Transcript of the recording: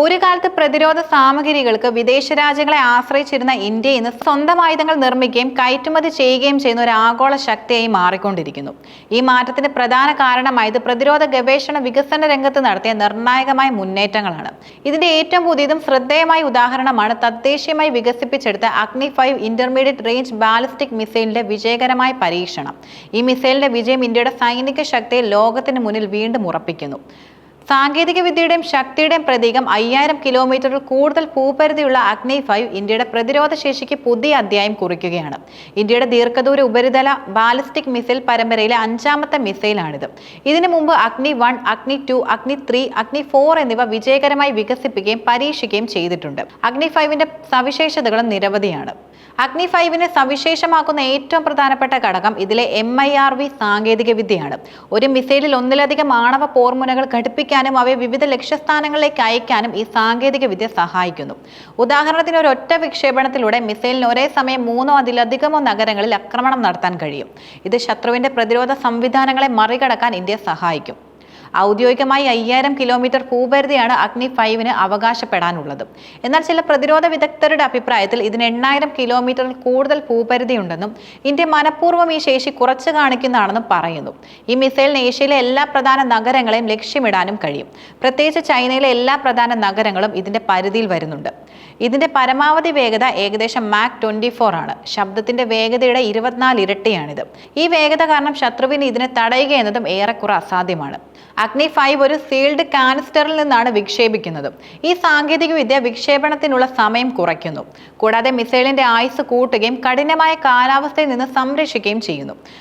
ഒരു കാലത്ത് പ്രതിരോധ സാമഗ്രികൾക്ക് വിദേശ രാജ്യങ്ങളെ ആശ്രയിച്ചിരുന്ന ഇന്ത്യ ഇന്ന് സ്വന്തം ആയുധങ്ങൾ നിർമ്മിക്കുകയും കയറ്റുമതി ചെയ്യുകയും ചെയ്യുന്ന ഒരു ആഗോള ശക്തിയായി മാറിക്കൊണ്ടിരിക്കുന്നു. ഈ മാറ്റത്തിന് പ്രധാന കാരണമായത് പ്രതിരോധ ഗവേഷണ വികസന രംഗത്ത് നടത്തിയ നിർണായകമായ മുന്നേറ്റങ്ങളാണ്. ഇതിന്റെ ഏറ്റവും പുതിയതും ശ്രദ്ധേയമായ ഉദാഹരണമാണ് തദ്ദേശീയമായി വികസിപ്പിച്ചെടുത്ത അഗ്നി 5 ഇന്റർമീഡിയറ്റ് റേഞ്ച് ബാലിസ്റ്റിക് മിസൈലിന്റെ വിജയകരമായ പരീക്ഷണം. ഈ മിസൈലിന്റെ വിജയം ഇന്ത്യയുടെ സൈനിക ശക്തിയെ ലോകത്തിന് മുന്നിൽ വീണ്ടും ഉറപ്പിക്കുന്നു. സാങ്കേതിക വിദ്യയുടെയും ശക്തിയുടെയും പ്രതീകം 5000 കിലോമീറ്ററിൽ കൂടുതൽ ഭൂപരിധിയുള്ള അഗ്നി 5 ഇന്ത്യയുടെ പ്രതിരോധ ശേഷിക്ക് പുതിയ അധ്യായം കുറിക്കുകയാണ്. ഇന്ത്യയുടെ ദീർഘദൂര ഉപരിതല ബാലിസ്റ്റിക് മിസൈൽ പരമ്പരയിലെ 5ാമത്തെ മിസൈലാണിത്. ഇതിനു മുമ്പ് അഗ്നി 1, അഗ്നി 2, അഗ്നി 3, അഗ്നി 4 എന്നിവ വിജയകരമായി വികസിപ്പിക്കുകയും പരീക്ഷിക്കുകയും ചെയ്തിട്ടുണ്ട്. അഗ്നി 5ന്റെ സവിശേഷതകളും നിരവധിയാണ്. അഗ്നി 5നെ സവിശേഷമാക്കുന്ന ഏറ്റവും പ്രധാനപ്പെട്ട ഘടകം ഇതിലെ MIRV സാങ്കേതിക വിദ്യയാണ്. ഒരു മിസൈലിൽ ഒന്നിലധികം ആണവ പോർമുനകൾ ഘടിപ്പിക്കാനും അവയെ വിവിധ ലക്ഷ്യസ്ഥാനങ്ങളിലേക്ക് അയക്കാനും ഈ സാങ്കേതിക വിദ്യ സഹായിക്കുന്നു. ഉദാഹരണത്തിന്, ഒരു ഒറ്റ വിക്ഷേപണത്തിലൂടെ മിസൈലിന് ഒരേ സമയം 3ഓ അതിലധികമോ നഗരങ്ങളിൽ ആക്രമണം നടത്താൻ കഴിയും. ഇത് ശത്രുവിന്റെ പ്രതിരോധ സംവിധാനങ്ങളെ മറികടക്കാൻ ഇന്ത്യയെ സഹായിക്കും. ഔദ്യോഗികമായി 5000 കിലോമീറ്റർ ഭൂപരിധിയാണ് അഗ്നി 5ന് അവകാശപ്പെടാനുള്ളത്. എന്നാൽ ചില പ്രതിരോധ വിദഗ്ധരുടെ അഭിപ്രായത്തിൽ ഇതിന് 8000 കിലോമീറ്ററിൽ കൂടുതൽ ഭൂപരിധിയുണ്ടെന്നും ഇന്ത്യ മനഃപൂർവ്വം ഈ ശേഷി കുറച്ചു കാണിക്കുന്നതാണെന്നും പറയുന്നു. ഈ മിസൈലിന് ഏഷ്യയിലെ എല്ലാ പ്രധാന നഗരങ്ങളെയും ലക്ഷ്യമിടാനും കഴിയും. പ്രത്യേകിച്ച് ചൈനയിലെ എല്ലാ പ്രധാന നഗരങ്ങളും ഇതിന്റെ പരിധിയിൽ വരുന്നുണ്ട്. ഇതിന്റെ പരമാവധി വേഗത ഏകദേശം മാക് 24 ആണ്. ശബ്ദത്തിന്റെ വേഗതയുടെ 24 ഇരട്ടിയാണിത്. ഈ വേഗത കാരണം ശത്രുവിന് ഇതിനെ തടയുക എന്നതും ഏറെക്കുറെ അസാധ്യമാണ്. അഗ്നി 5 ഒരു സീൽഡ് കാനിസ്റ്ററിൽ നിന്നാണ് വിക്ഷേപിക്കുന്നത്. ഈ സാങ്കേതിക വിദ്യ വിക്ഷേപണത്തിനുള്ള സമയം കുറയ്ക്കുന്നു. കൂടാതെ മിസൈലിന്റെ ആയുസ് കൂട്ടുകയും കഠിനമായ കാലാവസ്ഥയിൽ നിന്ന് സംരക്ഷിക്കുകയും ചെയ്യുന്നു.